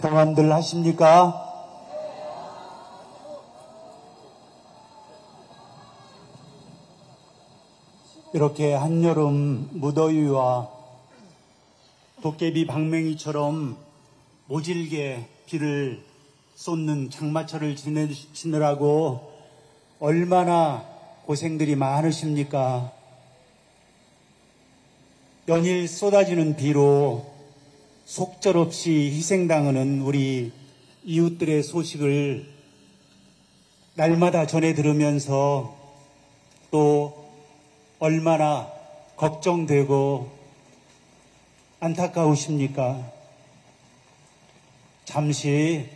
동안들 하십니까? 이렇게 한여름 무더위와 도깨비 방맹이처럼 모질게 비를 쏟는 장마철을 지내시느라고 얼마나 고생들이 많으십니까? 연일 쏟아지는 비로 속절없이 희생당하는 우리 이웃들의 소식을 날마다 전해 들으면서 또 얼마나 걱정되고 안타까우십니까? 잠시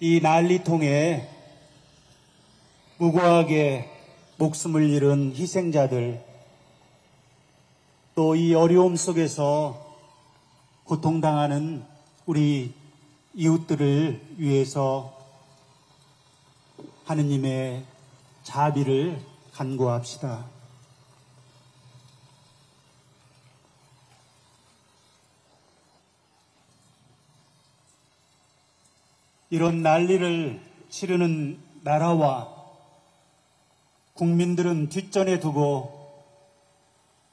이 난리통에 무고하게 목숨을 잃은 희생자들, 또 이 어려움 속에서 고통당하는 우리 이웃들을 위해서 하느님의 자비를 간구합시다. 이런 난리를 치르는 나라와 국민들은 뒷전에 두고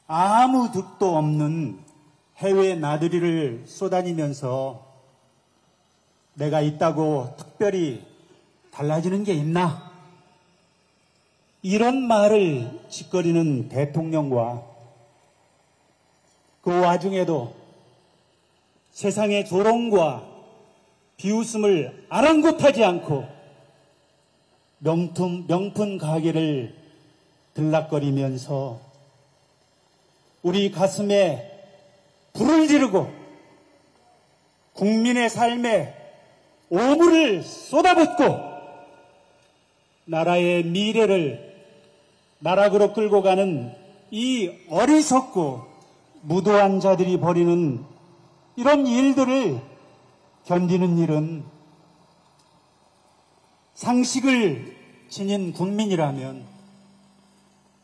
아무 득도 없는 해외 나들이를 쏘다니면서 내가 있다고 특별히 달라지는 게 있나? 이런 말을 짓거리는 대통령과 그 와중에도 세상의 조롱과 비웃음을 아랑곳하지 않고 명품 가게를 들락거리면서 우리 가슴에 불을 지르고 국민의 삶에 오물을 쏟아붓고 나라의 미래를 나락으로 끌고 가는 이 어리석고 무도한 자들이 벌이는 이런 일들을 견디는 일은 상식을 지닌 국민이라면,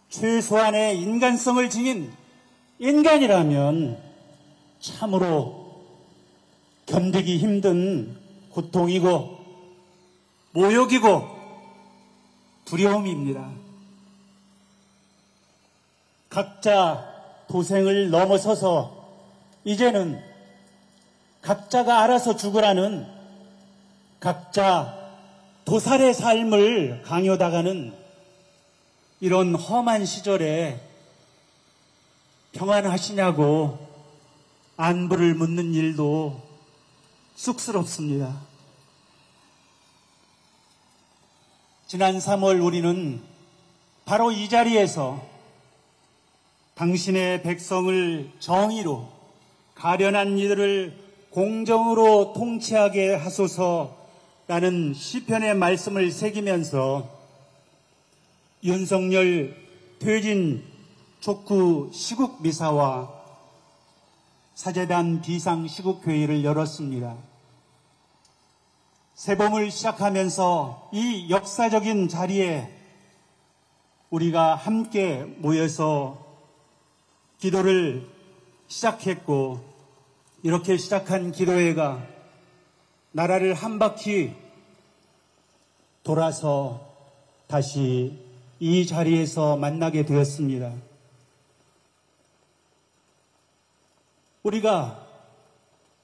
최소한의 인간성을 지닌 인간이라면 참으로 견디기 힘든 고통이고 모욕이고 두려움입니다. 각자 도생을 넘어서서 이제는 각자가 알아서 죽으라는 각자 도살의 삶을 강요당하는 이런 험한 시절에 평안하시냐고 안부를 묻는 일도 쑥스럽습니다. 지난 3월 우리는 바로 이 자리에서 당신의 백성을 정의로 가련한 이들을 공정으로 통치하게 하소서라는 시편의 말씀을 새기면서 윤석열 퇴진 촉구 시국 미사와 사제단 비상 시국회의를 열었습니다. 새봄을 시작하면서 이 역사적인 자리에 우리가 함께 모여서 기도를 시작했고, 이렇게 시작한 기도회가 나라를 한 바퀴 돌아서 다시 이 자리에서 만나게 되었습니다. 우리가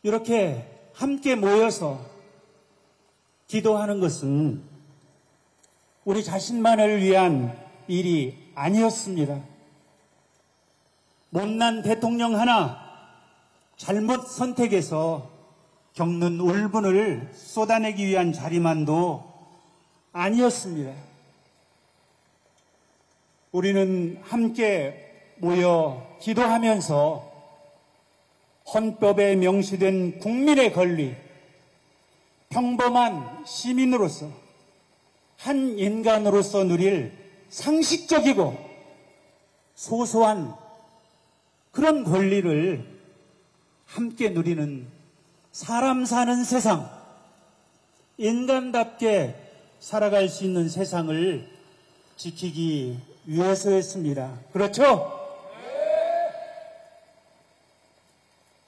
이렇게 함께 모여서 기도하는 것은 우리 자신만을 위한 일이 아니었습니다. 못난 대통령 하나 잘못 선택해서 겪는 울분을 쏟아내기 위한 자리만도 아니었습니다. 우리는 함께 모여 기도하면서 헌법에 명시된 국민의 권리, 평범한 시민으로서, 한 인간으로서 누릴 상식적이고 소소한 그런 권리를 함께 누리는 사람 사는 세상, 인간답게 살아갈 수 있는 세상을 지키기 위해서였습니다. 그렇죠?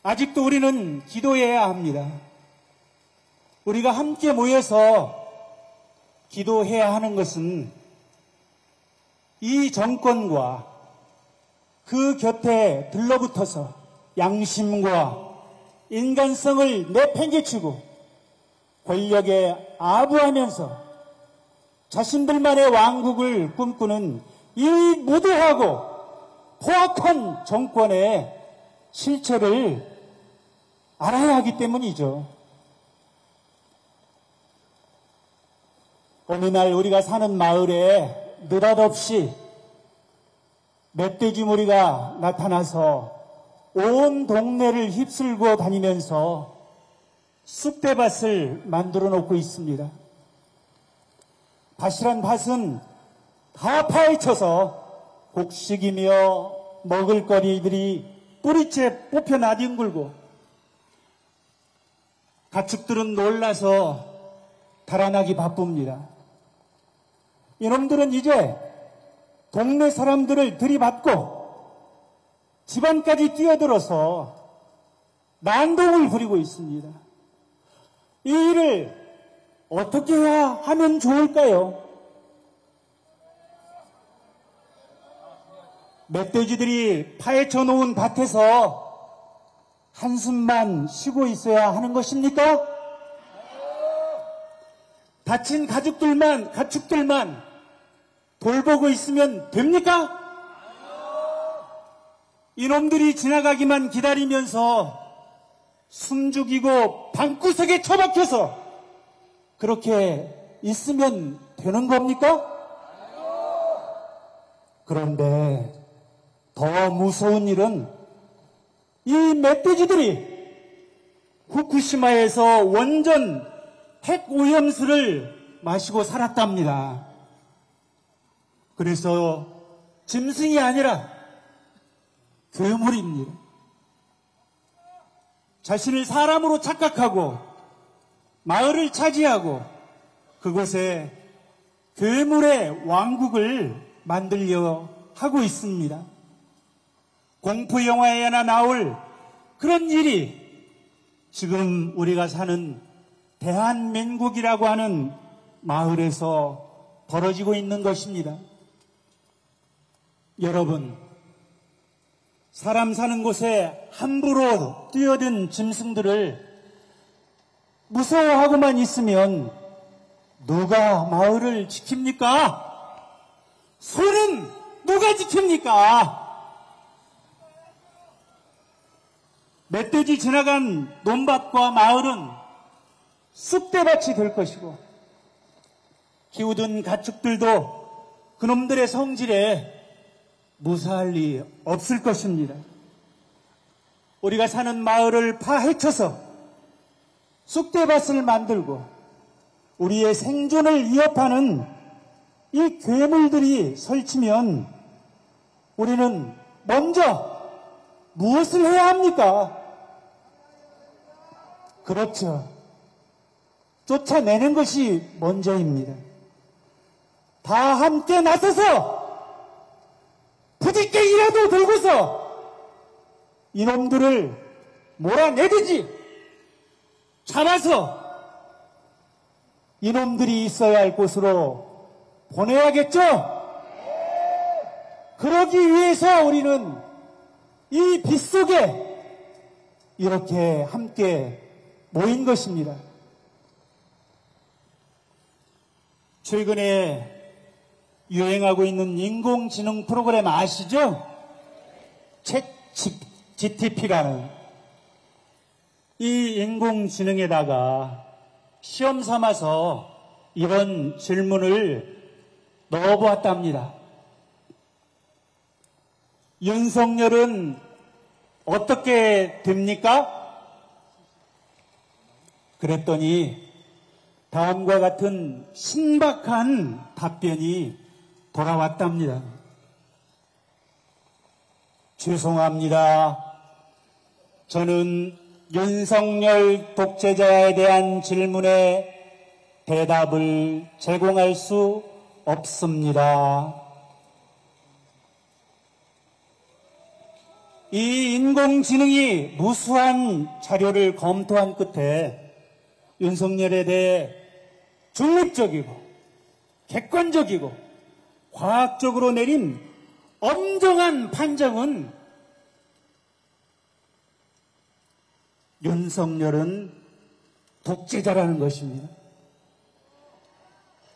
아직도 우리는 기도해야 합니다. 우리가 함께 모여서 기도해야 하는 것은 이 정권과 그 곁에 들러붙어서 양심과 인간성을 내팽개치고 권력에 아부하면서 자신들만의 왕국을 꿈꾸는 이 무도하고 포악한 정권의 실체를 알아야 하기 때문이죠. 어느 날 우리가 사는 마을에 느닷없이 멧돼지 무리가 나타나서 온 동네를 휩쓸고 다니면서 쑥대밭을 만들어 놓고 있습니다. 밭이란 밭은 다 파헤쳐서 곡식이며 먹을거리들이 뿌리째 뽑혀 나뒹굴고 가축들은 놀라서 달아나기 바쁩니다. 이놈들은 이제 동네 사람들을 들이받고 집안까지 뛰어들어서 난동을 부리고 있습니다. 이 일을 어떻게 해야 하면 좋을까요? 멧돼지들이 파헤쳐 놓은 밭에서 한숨만 쉬고 있어야 하는 것입니까? 다친 가축들만 돌보고 있으면 됩니까? 이놈들이 지나가기만 기다리면서 숨죽이고 방구석에 처박혀서 그렇게 있으면 되는 겁니까? 그런데 더 무서운 일은 이 멧돼지들이 후쿠시마에서 원전 핵오염수를 마시고 살았답니다. 그래서 짐승이 아니라 괴물입니다. 자신을 사람으로 착각하고 마을을 차지하고 그곳에 괴물의 왕국을 만들려 하고 있습니다. 공포영화에나 나올 그런 일이 지금 우리가 사는 대한민국이라고 하는 마을에서 벌어지고 있는 것입니다. 여러분, 사람 사는 곳에 함부로 뛰어든 짐승들을 무서워하고만 있으면 누가 마을을 지킵니까? 소는 누가 지킵니까? 멧돼지 지나간 논밭과 마을은 쑥대밭이 될 것이고 키우던 가축들도 그놈들의 성질에 무사할 리 없을 것입니다. 우리가 사는 마을을 파헤쳐서 쑥대밭을 만들고 우리의 생존을 위협하는 이 괴물들이 설치면 우리는 먼저 무엇을 해야 합니까? 그렇죠. 쫓아내는 것이 먼저입니다. 다 함께 나서서 부지깽이라도 들고서 이놈들을 몰아내든지 잡아서 이놈들이 있어야 할 곳으로 보내야겠죠? 그러기 위해서 우리는 이 빗속에 이렇게 함께 모인 것입니다. 최근에 유행하고 있는 인공지능 프로그램 아시죠? 챗 GTP라는 이 인공지능에다가 시험 삼아서 이런 질문을 넣어보았답니다. 윤석열은 어떻게 됩니까? 그랬더니 다음과 같은 신박한 답변이 돌아왔답니다. 죄송합니다. 저는 윤석열 독재자에 대한 질문에 대답을 제공할 수 없습니다. 이 인공지능이 무수한 자료를 검토한 끝에 윤석열에 대해 중립적이고 객관적이고 과학적으로 내린 엄정한 판정은 윤석열은 독재자라는 것입니다.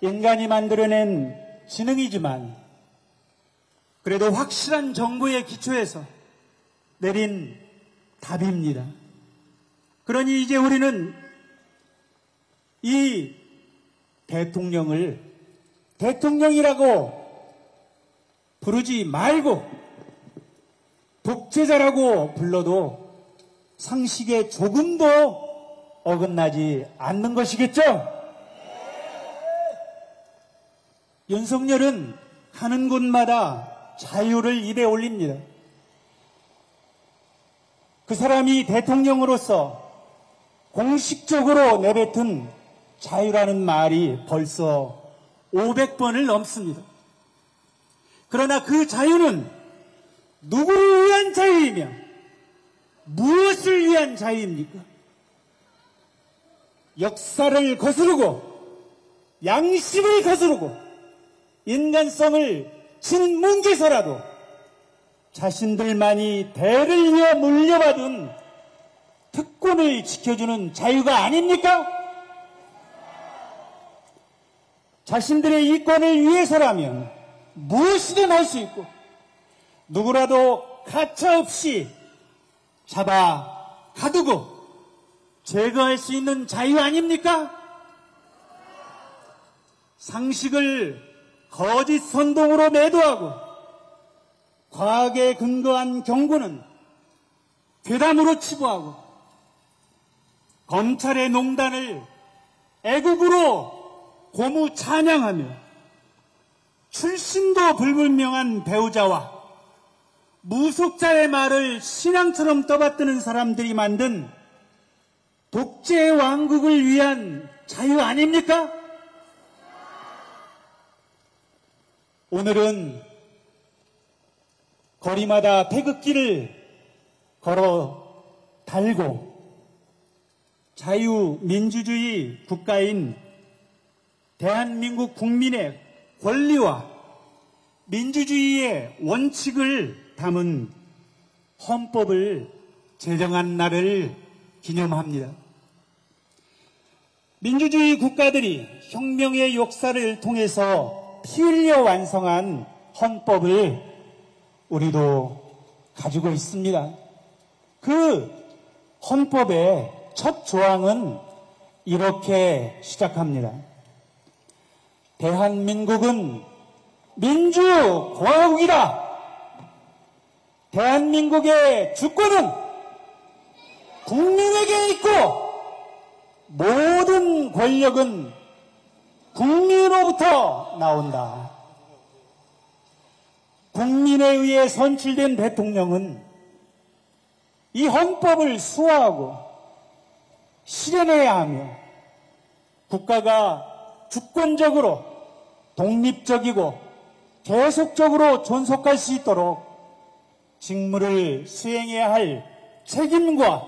인간이 만들어낸 지능이지만 그래도 확실한 정보의 기초에서 내린 답입니다. 그러니 이제 우리는 이 대통령을 대통령이라고 부르지 말고 독재자라고 불러도 상식에 조금도 어긋나지 않는 것이겠죠? 윤석열은 가는 곳마다 자유를 입에 올립니다. 그 사람이 대통령으로서 공식적으로 내뱉은 자유라는 말이 벌써 500번을 넘습니다. 그러나 그 자유는 누구를 위한 자유이며 무엇을 위한 자유입니까? 역사를 거스르고 양심을 거스르고 인간성을 짓뭉개서라도 자신들만이 대를 이어 물려받은 특권을 지켜주는 자유가 아닙니까? 자신들의 이권을 위해서라면 무엇이든 할 수 있고 누구라도 가차없이 잡아 가두고 제거할 수 있는 자유 아닙니까? 상식을 거짓 선동으로 매도하고 과학에 근거한 경고는 괴담으로 치부하고 검찰의 농단을 애국으로 고무 찬양하며 출신도 불분명한 배우자와 무속자의 말을 신앙처럼 떠받드는 사람들이 만든 독재 왕국을 위한 자유 아닙니까? 오늘은 거리마다 태극기를 걸어 달고 자유민주주의 국가인 대한민국 국민의 권리와 민주주의의 원칙을 담은 헌법을 제정한 날을 기념합니다. 민주주의 국가들이 혁명의 역사를 통해서 피 흘려 완성한 헌법을 우리도 가지고 있습니다. 그 헌법의 첫 조항은 이렇게 시작합니다. 대한민국은 민주공화국이다. 대한민국의 주권은 국민에게 있고 모든 권력은 국민으로부터 나온다. 국민에 의해 선출된 대통령은 이 헌법을 수호하고 실현해야 하며 국가가 주권적으로 독립적이고 계속적으로 존속할 수 있도록 직무를 수행해야 할 책임과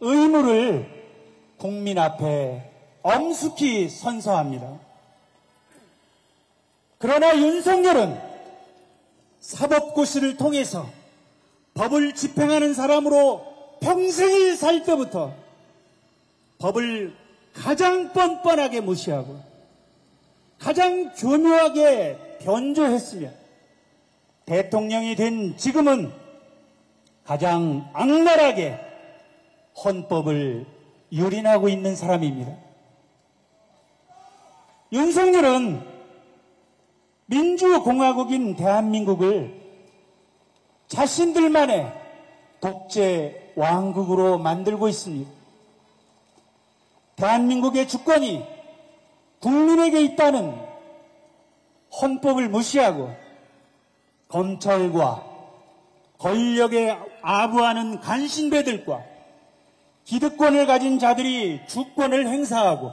의무를 국민 앞에 엄숙히 선서합니다. 그러나 윤석열은 사법고시를 통해서 법을 집행하는 사람으로 평생을 살 때부터 법을 가장 뻔뻔하게 무시하고 가장 교묘하게 변조했으며 대통령이 된 지금은 가장 악랄하게 헌법을 유린하고 있는 사람입니다. 윤석열은 민주공화국인 대한민국을 자신들만의 독재 왕국으로 만들고 있습니다. 대한민국의 주권이 국민에게 있다는 헌법을 무시하고 검찰과 권력에 아부하는 간신배들과 기득권을 가진 자들이 주권을 행사하고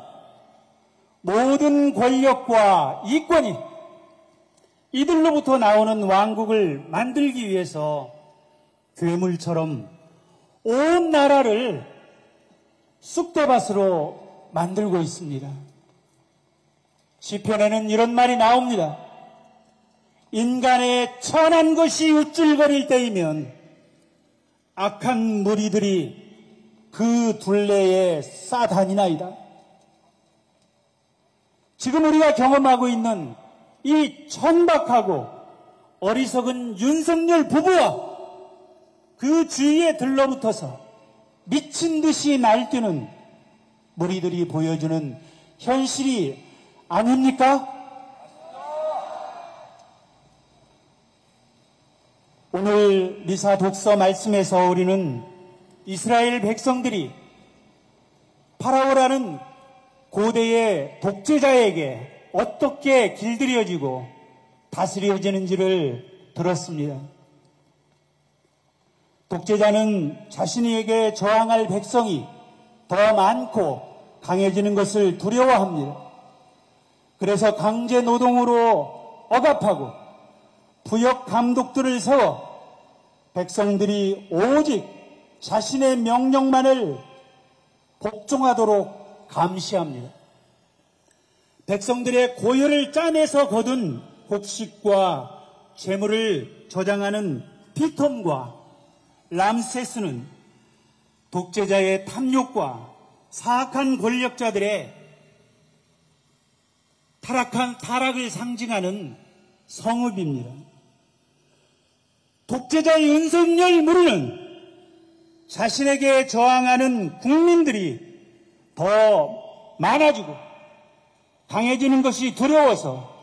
모든 권력과 이권이 이들로부터 나오는 왕국을 만들기 위해서 괴물처럼 온 나라를 쑥대밭으로 만들고 있습니다. 시편에는 이런 말이 나옵니다. 인간의 천한 것이 우쭐거릴 때이면 악한 무리들이 그 둘레에 싸다니나이다. 지금 우리가 경험하고 있는 이 천박하고 어리석은 윤석열 부부와 그 주위에 들러붙어서 미친 듯이 날뛰는 무리들이 보여주는 현실이 아닙니까? 오늘 미사 독서 말씀에서 우리는 이스라엘 백성들이 파라오라는 고대의 독재자에게 어떻게 길들여지고 다스려지는지를 들었습니다. 독재자는 자신에게 저항할 백성이 더 많고 강해지는 것을 두려워합니다. 그래서 강제 노동으로 억압하고 부역 감독들을 세워 백성들이 오직 자신의 명령만을 복종하도록 감시합니다. 백성들의 고열을 짜내서 거둔 곡식과 재물을 저장하는 피톰과 람세스는 독재자의 탐욕과 사악한 권력자들의 타락을 상징하는 성읍입니다. 독재자의 윤석열 무리는 자신에게 저항하는 국민들이 더 많아지고 강해지는 것이 두려워서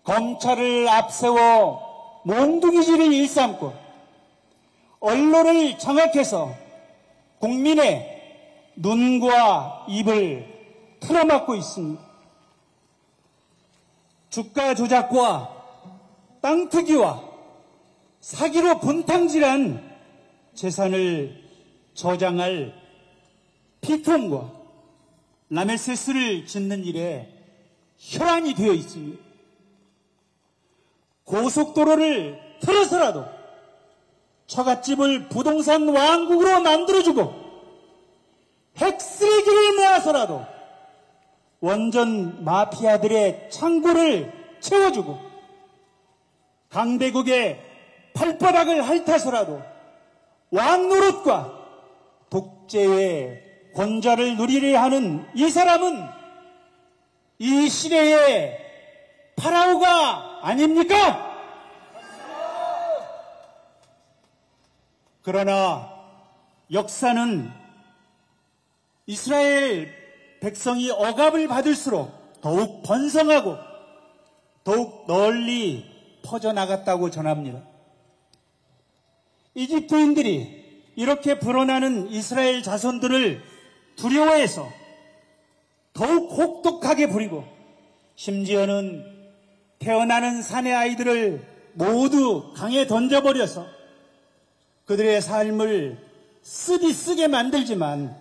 검찰을 앞세워 몽둥이질을 일삼고 언론을 장악해서 국민의 눈과 입을 틀어막고 있습니다. 주가 조작과 땅 투기와 사기로 분탕질한 재산을 저장할 피톰과 라메세스를 짓는 일에 혈안이 되어 있습니다. 고속도로를 틀어서라도 처갓집을 부동산 왕국으로 만들어주고 핵쓰레기를 모아서라도 원전 마피아들의 창고를 채워주고 강대국의 발바닥을 핥아서라도 왕노릇과 독재의 권좌를 누리려 하는 이 사람은 이 시대의 파라오가 아닙니까? 그러나 역사는 이스라엘 백성이 억압을 받을수록 더욱 번성하고 더욱 널리 퍼져나갔다고 전합니다. 이집트인들이 이렇게 불어나는 이스라엘 자손들을 두려워해서 더욱 혹독하게 부리고 심지어는 태어나는 사내 아이들을 모두 강에 던져버려서 그들의 삶을 쓰게 만들지만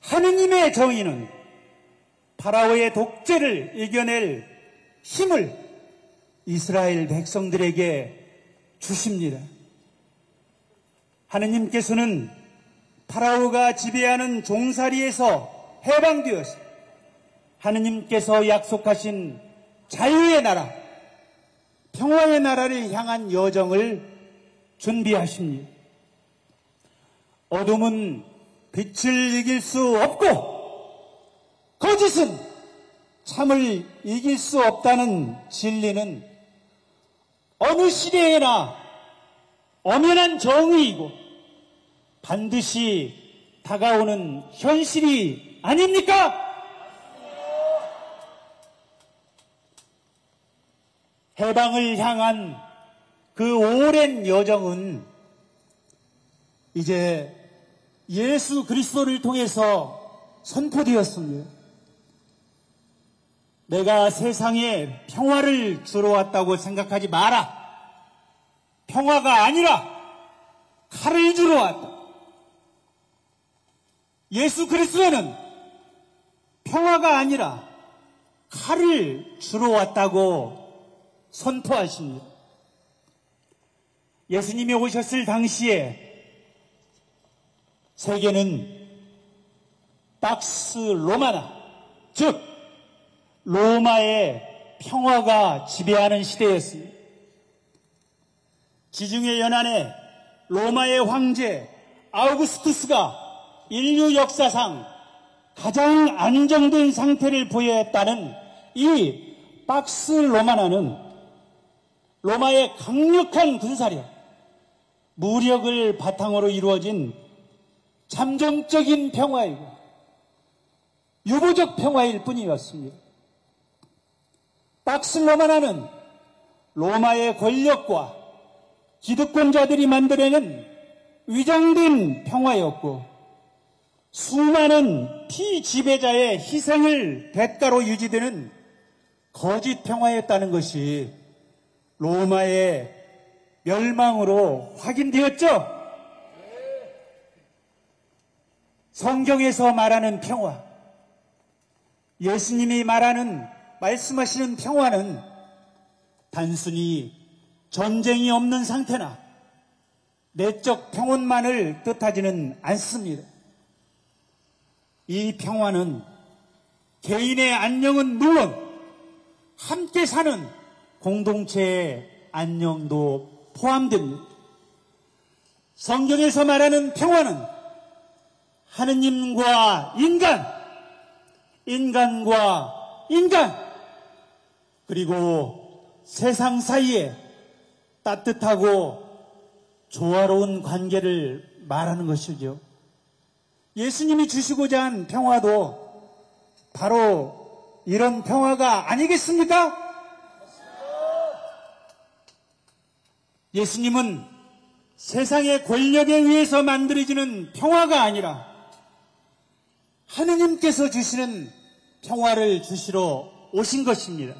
하느님의 정의는 파라오의 독재를 이겨낼 힘을 이스라엘 백성들에게 주십니다. 하느님께서는 파라오가 지배하는 종살이에서 해방되어서 하느님께서 약속하신 자유의 나라, 평화의 나라를 향한 여정을 준비하십니다. 어둠은 빛을 이길 수 없고 거짓은 참을 이길 수 없다는 진리는 어느 시대에나 엄연한 정의이고 반드시 다가오는 현실이 아닙니까? 해방을 향한 그 오랜 여정은 이제 예수 그리스도를 통해서 선포되었습니다. 내가 세상에 평화를 주러 왔다고 생각하지 마라. 평화가 아니라 칼을 주러 왔다. 예수 그리스도는 평화가 아니라 칼을 주러 왔다고 선포하십니다. 예수님이 오셨을 당시에 세계는 박스 로마나, 즉 로마의 평화가 지배하는 시대였습니다. 지중해 연안에 로마의 황제 아우구스투스가 인류 역사상 가장 안정된 상태를 보여했다는 이 박스 로마나는 로마의 강력한 군사력, 무력을 바탕으로 이루어진 잠정적인 평화이고 유보적 평화일 뿐이었습니다. 박스 로마나는 로마의 권력과 기득권자들이 만들어낸 위장된 평화였고 수많은 피지배자의 희생을 대가로 유지되는 거짓 평화였다는 것이 로마의 멸망으로 확인되었죠. 성경에서 말하는 평화, 예수님이 말씀하시는 평화는 단순히 전쟁이 없는 상태나 내적 평온만을 뜻하지는 않습니다. 이 평화는 개인의 안녕은 물론 함께 사는 공동체의 안녕도 포함됩니다. 성경에서 말하는 평화는 하느님과 인간, 인간과 인간, 그리고 세상 사이에 따뜻하고 조화로운 관계를 말하는 것이죠. 예수님이 주시고자 한 평화도 바로 이런 평화가 아니겠습니까? 예수님은 세상의 권력에 의해서 만들어지는 평화가 아니라 하느님께서 주시는 평화를 주시러 오신 것입니다.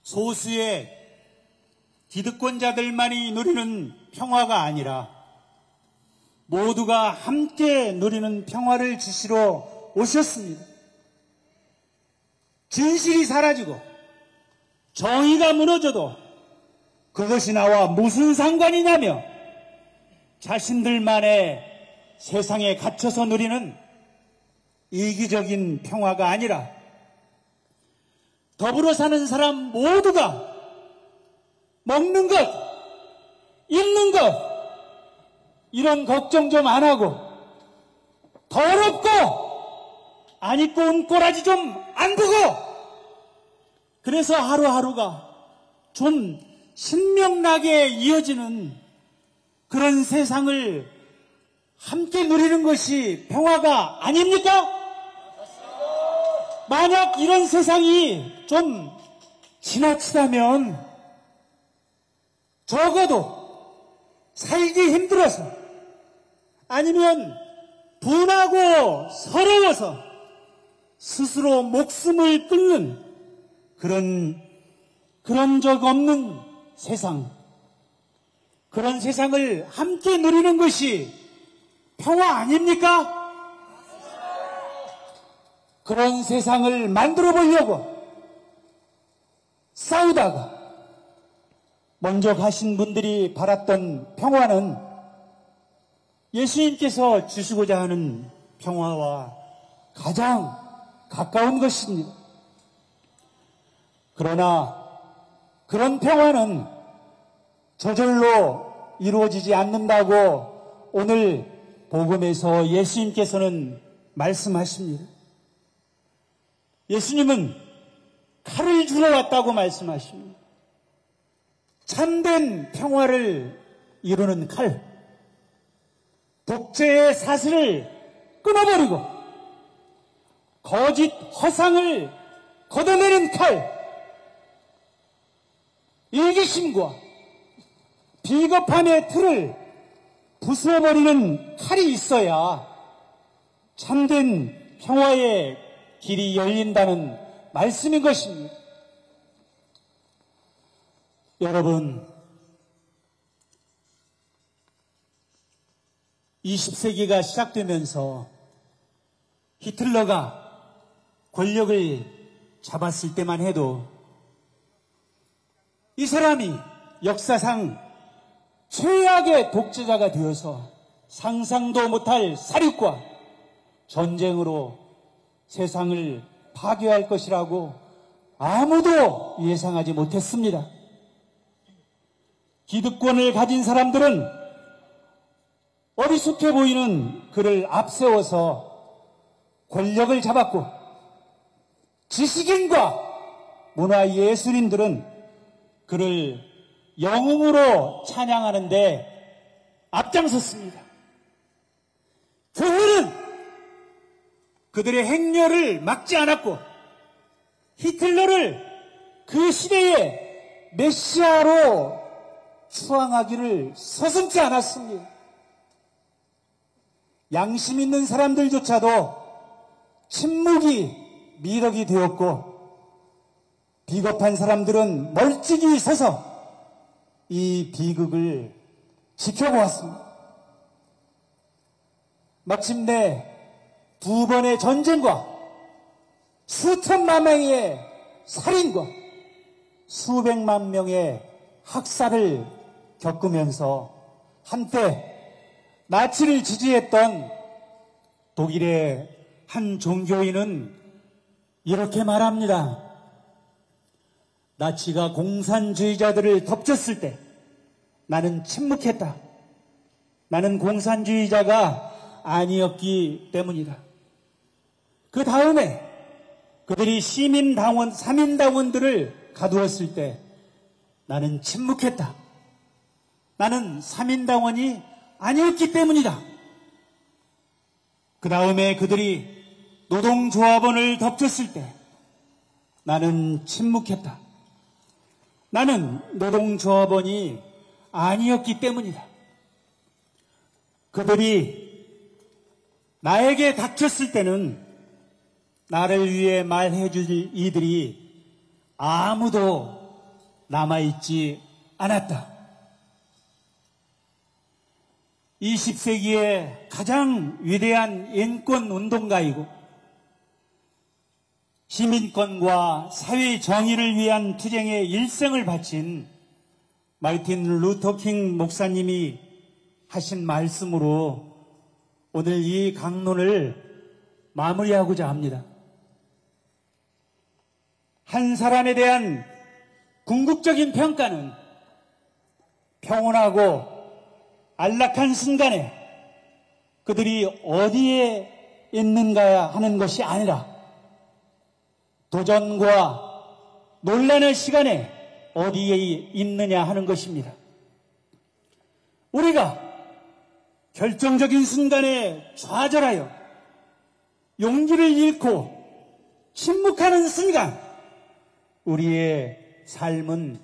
소수의 기득권자들만이 누리는 평화가 아니라 모두가 함께 누리는 평화를 주시러 오셨습니다. 진실이 사라지고 정의가 무너져도 그것이 나와 무슨 상관이냐며 자신들만의 세상에 갇혀서 누리는 이기적인 평화가 아니라 더불어 사는 사람 모두가 먹는 것, 입는 것 이런 걱정 좀 안 하고 더럽고 안 입고 온 꼬라지 좀 안 보고 그래서 하루하루가 좀 신명나게 이어지는 그런 세상을 함께 누리는 것이 평화가 아닙니까? 만약 이런 세상이 좀 지나치다면 적어도 살기 힘들어서 아니면 분하고 서러워서 스스로 목숨을 끊는 그런 적 없는 세상, 그런 세상을 함께 누리는 것이 평화 아닙니까? 그런 세상을 만들어 보려고 싸우다가 먼저 가신 분들이 바랐던 평화는 예수님께서 주시고자 하는 평화와 가장 가까운 것입니다. 그러나 그런 평화는 저절로 이루어지지 않는다고 오늘 복음에서 예수님께서는 말씀하십니다. 예수님은 칼을 주러 왔다고 말씀하십니다. 참된 평화를 이루는 칼, 독재의 사슬을 끊어버리고 거짓 허상을 걷어내는 칼, 일기심과 비겁함의 틀을 부숴버리는 칼이 있어야 참된 평화의 길이 열린다는 말씀인 것입니다. 여러분, 20세기가 시작되면서 히틀러가 권력을 잡았을 때만 해도 이 사람이 역사상 최악의 독재자가 되어서 상상도 못할 사륙과 전쟁으로 세상을 파괴할 것이라고 아무도 예상하지 못했습니다. 기득권을 가진 사람들은 어리숙해 보이는 그를 앞세워서 권력을 잡았고, 지식인과 문화예술인들은 그를 영웅으로 찬양하는데 앞장섰습니다. 교회는 그들의 행렬을 막지 않았고, 히틀러를 그 시대의 메시아로 추앙하기를 서슴지 않았습니다. 양심 있는 사람들조차도 침묵이 미덕이 되었고, 비겁한 사람들은 멀찍이 서서 이 비극을 지켜보았습니다. 마침내 두 번의 전쟁과 수천만 명의 살인과 수백만 명의 학살을 겪으면서 한때 나치를 지지했던 독일의 한 종교인은 이렇게 말합니다. 나치가 공산주의자들을 덮쳤을 때 나는 침묵했다. 나는 공산주의자가 아니었기 때문이다. 그 다음에 그들이 시민당원, 사민당원들을 가두었을 때 나는 침묵했다. 나는 사민당원이 아니었기 때문이다. 그 다음에 그들이 노동조합원을 덮쳤을 때 나는 침묵했다. 나는 노동조합원이 아니었기 때문이다. 그들이 나에게 닥쳤을 때는 나를 위해 말해줄 이들이 아무도 남아있지 않았다. 20세기의 가장 위대한 인권운동가이고 시민권과 사회 정의를 위한 투쟁에 일생을 바친 마르틴 루터 킹 목사님이 하신 말씀으로 오늘 이 강론을 마무리하고자 합니다. 한 사람에 대한 궁극적인 평가는 평온하고 안락한 순간에 그들이 어디에 있는가 하는 것이 아니라 도전과 논란의 시간에 어디에 있느냐 하는 것입니다. 우리가 결정적인 순간에 좌절하여 용기를 잃고 침묵하는 순간 우리의 삶은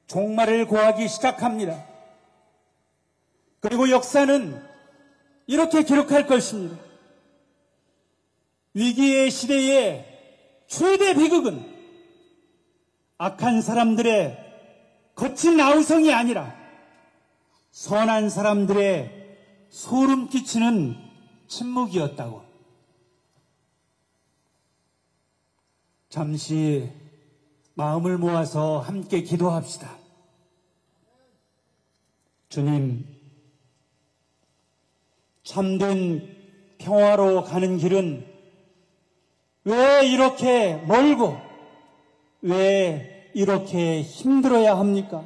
종말을 고하기 시작합니다. 그리고 역사는 이렇게 기록할 것입니다. 위기의 시대에 최대 비극은 악한 사람들의 거친 아우성이 아니라 선한 사람들의 소름 끼치는 침묵이었다고. 잠시 마음을 모아서 함께 기도합시다. 주님, 참된 평화로 가는 길은 왜 이렇게 멀고 왜 이렇게 힘들어야 합니까?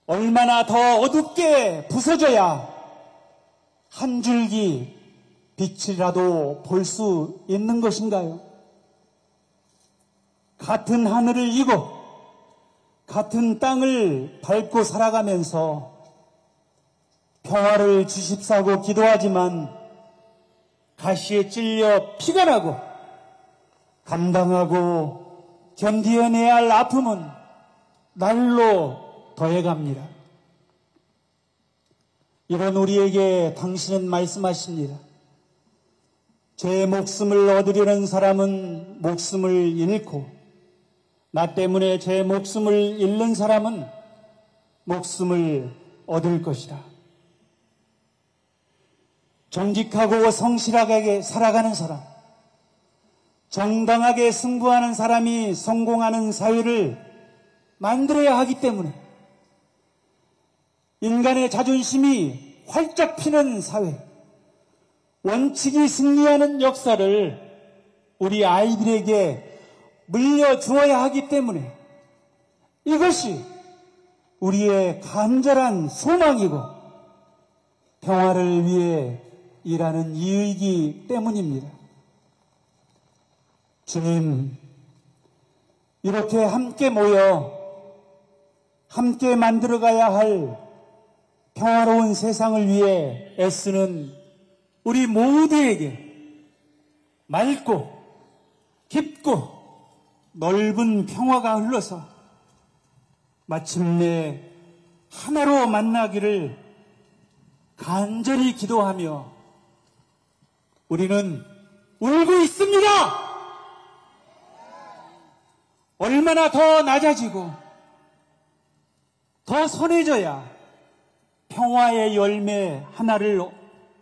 얼마나 더 어둡게 부서져야 한 줄기 빛이라도 볼 수 있는 것인가요? 같은 하늘을 이고 같은 땅을 밟고 살아가면서 평화를 주십사고 기도하지만 가시에 찔려 피가 나고 감당하고 견디어내야 할 아픔은 날로 더해갑니다. 이런 우리에게 당신은 말씀하십니다. 제 목숨을 얻으려는 사람은 목숨을 잃고 나 때문에 제 목숨을 잃는 사람은 목숨을 얻을 것이다. 정직하고 성실하게 살아가는 사람, 정당하게 승부하는 사람이 성공하는 사회를 만들어야 하기 때문에 인간의 자존심이 활짝 피는 사회, 원칙이 승리하는 역사를 우리 아이들에게 물려주어야 하기 때문에 이것이 우리의 간절한 소망이고 평화를 위해 일하는 이유이기 때문입니다. 주님, 이렇게 함께 모여 함께 만들어가야 할 평화로운 세상을 위해 애쓰는 우리 모두에게 맑고 깊고 넓은 평화가 흘러서 마침내 하나로 만나기를 간절히 기도하며 우리는 울고 있습니다. 얼마나 더 낮아지고 더 선해져야 평화의 열매 하나를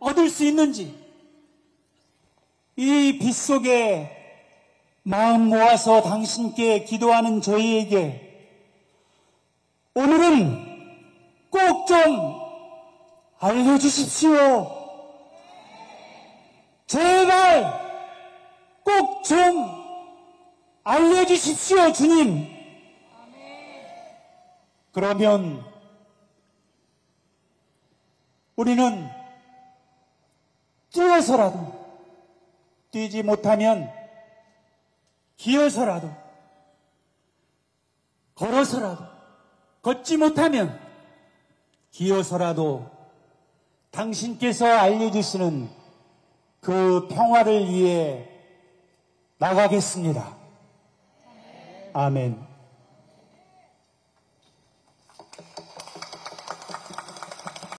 얻을 수 있는지 이 빛 속에 마음 모아서 당신께 기도하는 저희에게 오늘은 꼭 좀 알려주십시오. 제발 꼭 좀 알려주십시오, 주님. 그러면 우리는 뛰어서라도, 뛰지 못하면 기어서라도, 걸어서라도, 걷지 못하면 기어서라도 당신께서 알려주시는 그 평화를 위해 나가겠습니다. 아멘.